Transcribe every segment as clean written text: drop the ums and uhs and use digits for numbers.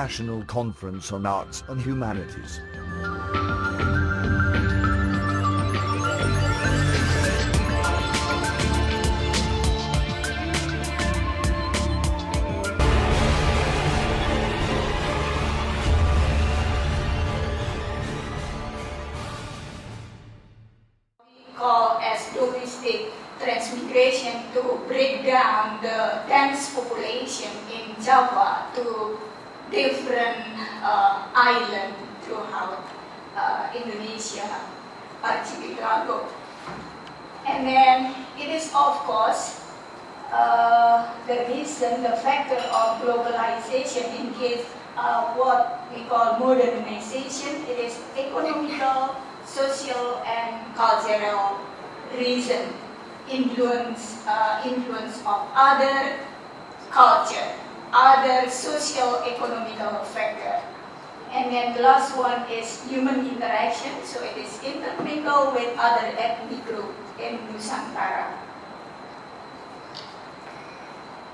International Conference on Arts and Humanities. Call as domestic transmigration to break down the dense population in Java to different islands throughout Indonesia archipelago. And then it is of course the reason, the factor of globalization in case what we call modernization. It is economical, social and cultural reason, influence of other culture, other social economical factor. And then the last one is human interaction, so it is intermingled with other ethnic group in Nusantara.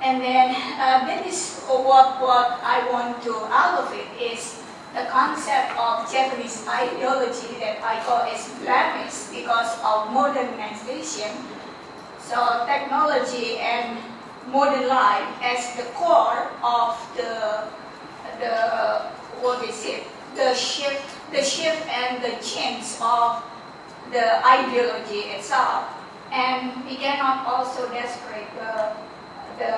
And then that is what I want to out of it is the concept of Japanese ideology that I call as blemish because of modernization. So technology and modern life as the core of the shift and the change of the ideology itself. And we cannot also desperate the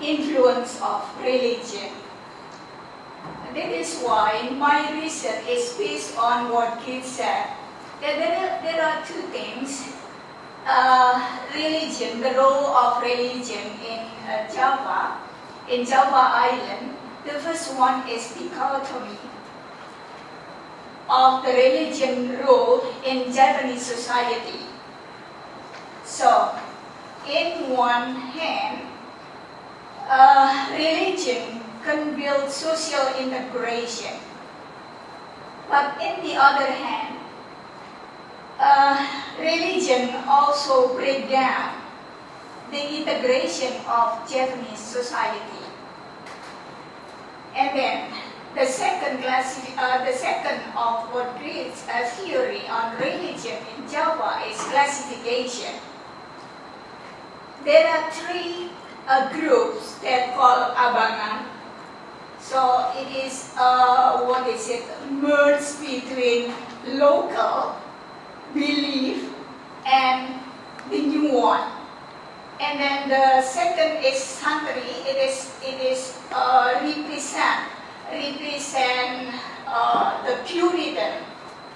influence of religion. That is why my research is based on what Keith said. There are two things. Religion, the role of religion in Java Island. The first one is dichotomy of the religion role in Japanese society. So, in one hand, religion can build social integration. But in the other hand, religion also break down the integration of Japanese society. And then the second of what creates a theory on religion in Java is classification. There are three groups that call abangan. So it is merged between local belief and the new one. And then the second is santri. It is represent the Puritan,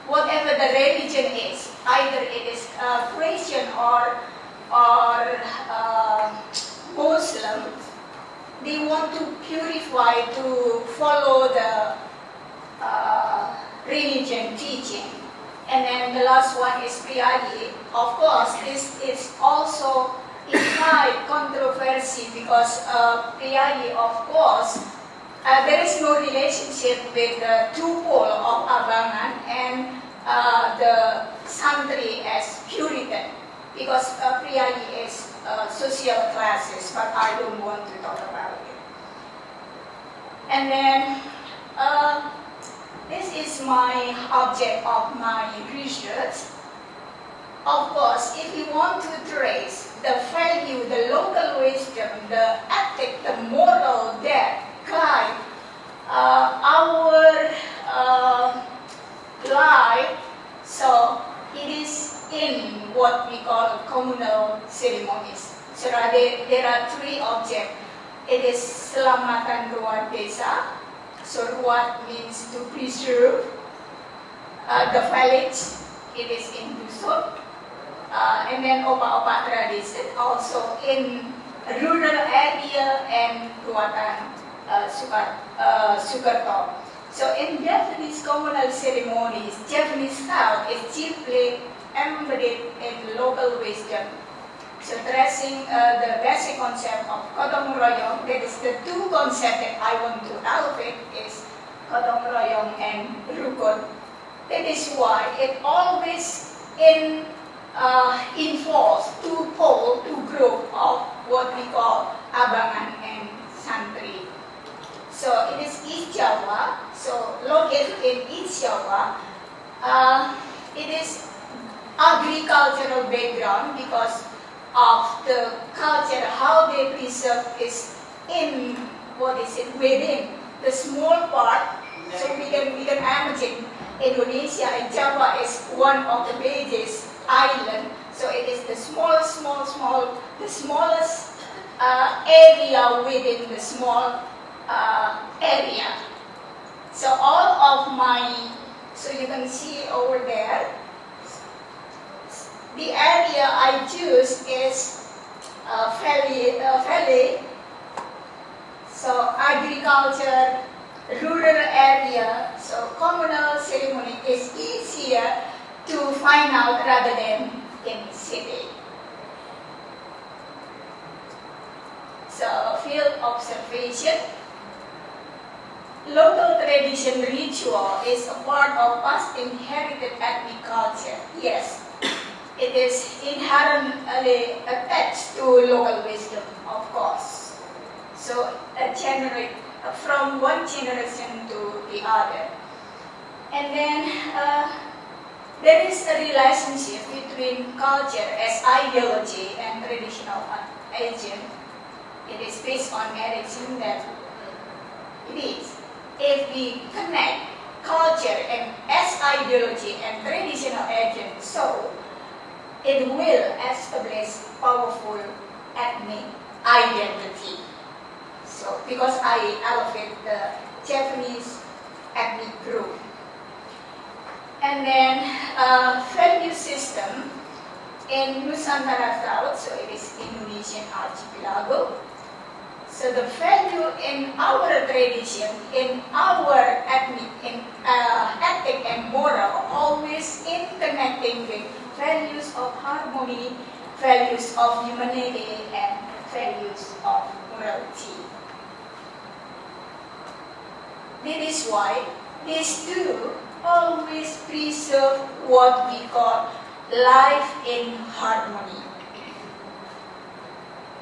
whatever the religion is, either it is Christian or Muslim. They want to purify, to follow the religion teaching. And then the last one is Priyayi. Of course, this is also implied controversy because Priyayi, of course, there is no relationship with the two pole of Abangan and the Santri as Puritan because Priyayi is social classes, but I don't want to talk about it. And then this is my object of my research. Of course, if you want to trace the value, the local wisdom, the ethic, the moral that guide our life, so it is in what we call communal ceremonies. So there are three objects. It is selamatan ruat desa. So ruat means to preserve the village. It is in dusun. And then opa-opa tradition also in rural area and ruatan Sukarto. So in Japanese communal ceremonies, Japanese style is chiefly embedded in local wisdom. So tracing the basic concept of gotong royong, that is the two concepts that I want to elevate is gotong royong and rukun. That is why it always involves two pole, two group of what we call abangan and santri. So it is East Java, so located in East Java. It is agricultural background because of the culture, how they preserve is in, within the small part. So we can imagine Indonesia and Java is one of the biggest island. So it is the the smallest area within the small area. So all of so you can see over there, the area I choose is valley. So agriculture, rural area, so communal ceremony is easier to find out rather than in city. So field observation. Local tradition ritual is a part of past inherited ethnic culture. Yes, it is inherently attached to local wisdom, of course. So generate from one generation to the other. And then there is a relationship between culture as ideology and traditional agent. It is based on Erickson that it is. If we connect culture and as ideology and traditional agent, so it will establish powerful ethnic identity. So because I elevate the Javanese ethnic group. And then value system in Nusantara South, so it is Indonesian archipelago. So the value in our tradition, in our ethic and moral, always in connecting with values of harmony, values of humanity, and values of morality. This is why these two always preserve what we call life in harmony.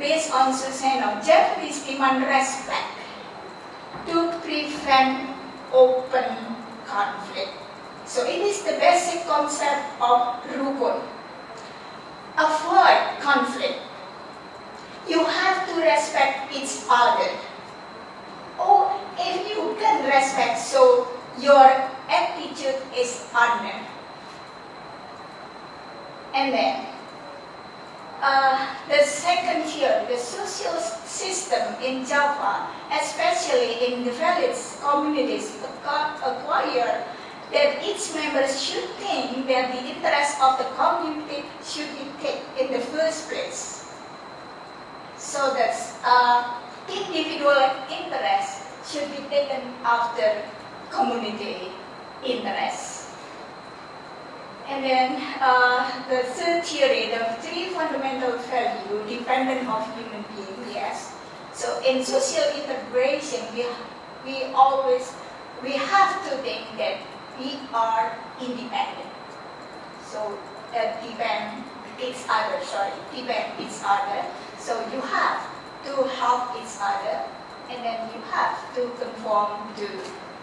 Based on Suseno, Japanese demand respect to prevent open conflict. So it is the basic concept of rukun. Avoid conflict. You have to respect each other. Or if you can respect, so your attitude is honor. And then the second here, the social system in Java, especially in the village communities, acquire that each member should think that the interest of the community should be taken in the first place. So that individual interest should be taken after community interest. And then the third theory, the three fundamental values dependent of human being, yes. So in social integration, we have to think that we are independent. So depend each other. So you have to help each other, and then you have to conform to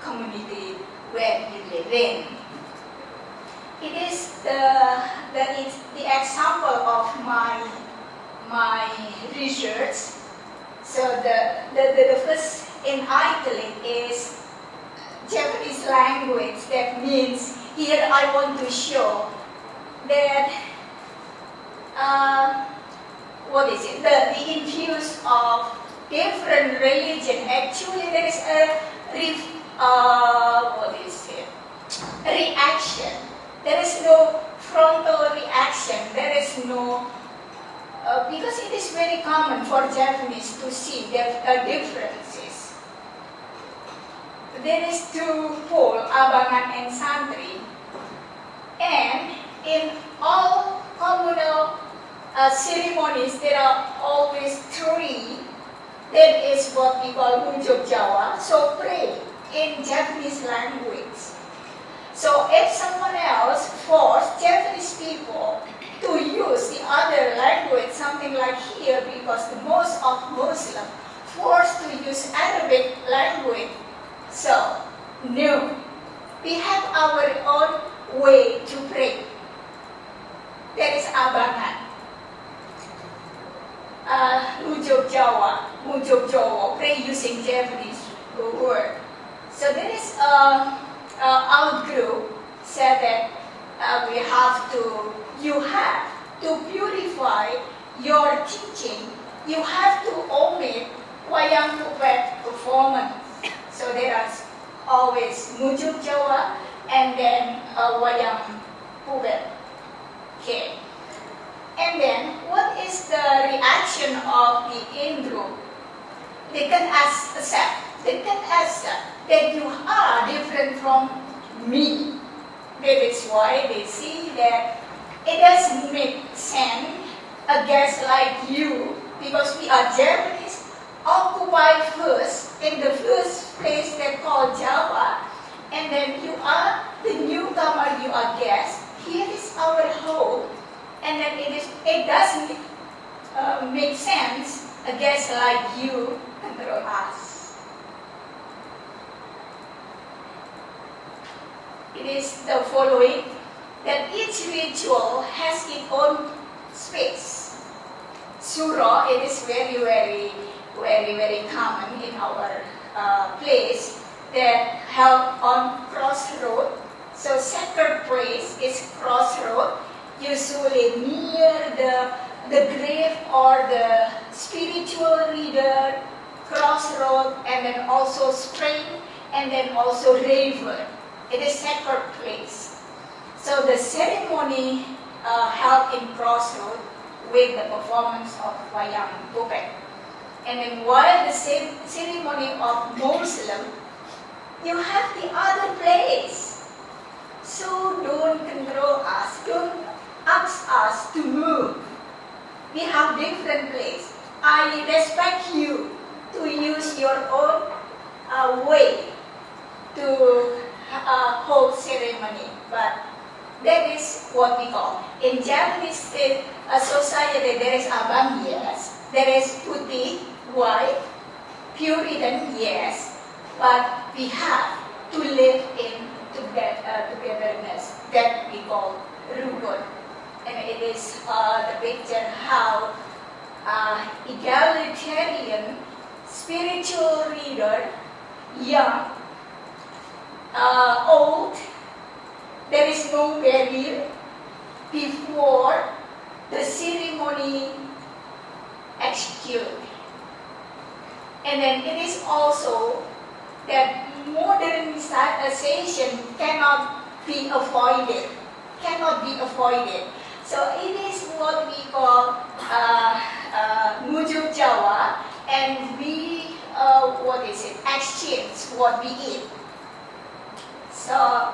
community where you live in. It is the example of my research. So the first in italic is Japanese language. That means here I want to show that the infuse of different religion. Actually, there is a reaction. There is no frontal reaction. There is no, because it is very common for Japanese to see differences. There is two poles, abangan and santri, and in all communal ceremonies there are always three. That is what we call Munjuk Jawa. So pray in Japanese language. So if someone else forced Japanese people to use the other language, something like here, because the most of Muslims forced to use Arabic language. So, no. We have our own way to pray. That is abangan. Mujub Jawa, pray using Javanese word. So there is our group said that you have to purify your teaching. You have to omit wayang puppet performance. So there are always Mujub Jawa and then wayang puppet. Okay. And then, what is the reaction of the in-group? They can accept that you are different from me. That is why they see that it doesn't make sense a guest like you, because we are Japanese, occupy first in the first place they call Java, and then you are the newcomer, you are guest. Here is our home. And then it doesn't make sense a guest like you control us. It is the following, that each ritual has its own space. Surah, it is very, very, very, very common in our place that held on crossroad. So sacred place is crossroad, usually near the grave or the spiritual leader, crossroad, and then also spring, and then also river. It is sacred place. So the ceremony held in crossroad with the performance of wayang puppet. And then while the ceremony of Muslim, you have the other place. So don't control us, don't ask us to move. We have different place. I respect you to use your own way to hold ceremony, but that is what we call. In Japanese society, there is abang, yes. There is putih, white, Puritan, yes. But we have to live in togetherness that we call rukun. And it is the picture how egalitarian spiritual leader, young, old, there is no barrier before the ceremony executed. And then it is also that modernization cannot be avoided. So it is what we call Mujub Jawa, and we exchange what we eat. So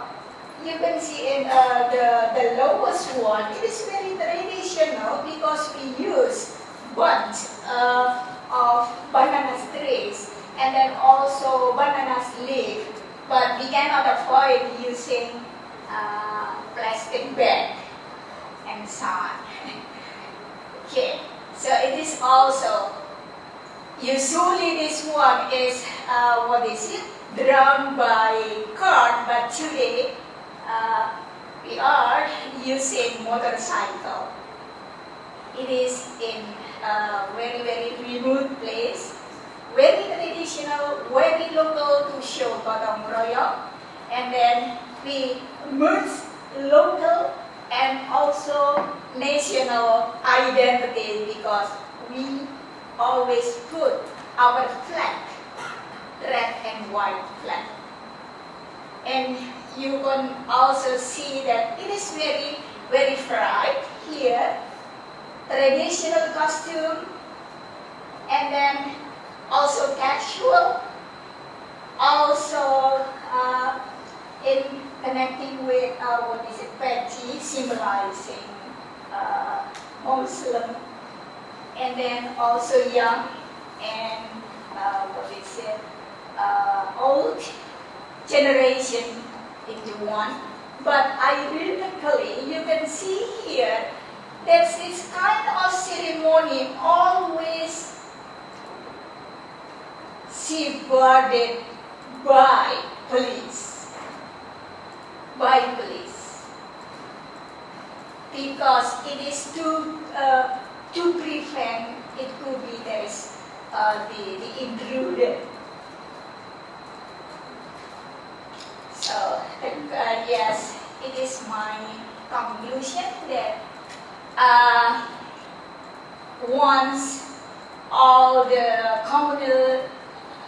you can see in the lowest one, it is very traditional because we use bunch of banana trees and then also bananas leaf, but we cannot avoid using plastic bag and so on. Okay, so it is also, usually this one is, drawn by cart, but today we are using motorcycle. It is in a very, very remote place, very traditional, very local to show gotong royong, and then we merge local and also national identity because we always put our flag, red and white flag. And you can also see that it is very, very bright here, traditional costume, and then also casual, also in connecting with petty, symbolizing Muslim, and then also young and old generation into one. But ironically, you can see here that this kind of ceremony always safeguarded by police. Because it is to prevent, it could be there is the intruder. So yes, it is my conclusion that once all the communal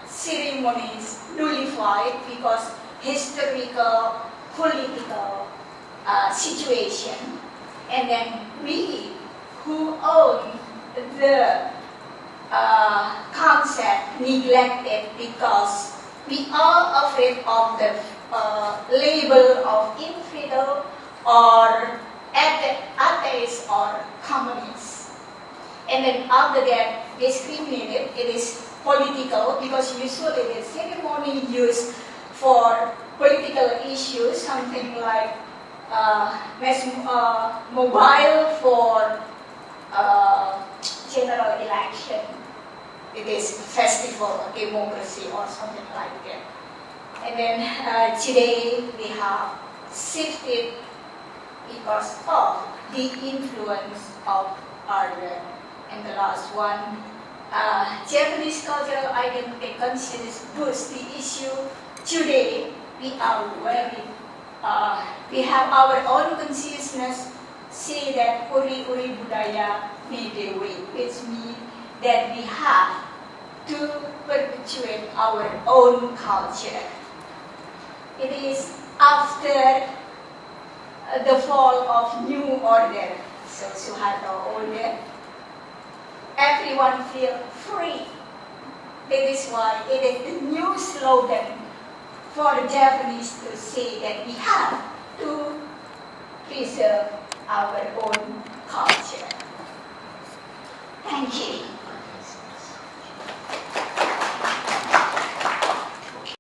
ceremonies nullified because historical, political situation, and then we who own the concept neglected because we are afraid of the label of infidel or atheist or communist. And then after that, discriminated, it is political because usually the ceremony used for political issues, something like mobile for general election. It is festival of democracy or something like that. And then today we have shifted because of the influence of other. And the last one, Japanese cultural identity consciousness boosts the issue. Today we are we have our own consciousness, say that uri-uri budaya medewi, which means that we have to perpetuate our own culture. It is after the fall of new order, so Suharto order, everyone feel free. That is why it is the new slogan for the Japanese to say that we have to preserve our own culture. Thank you.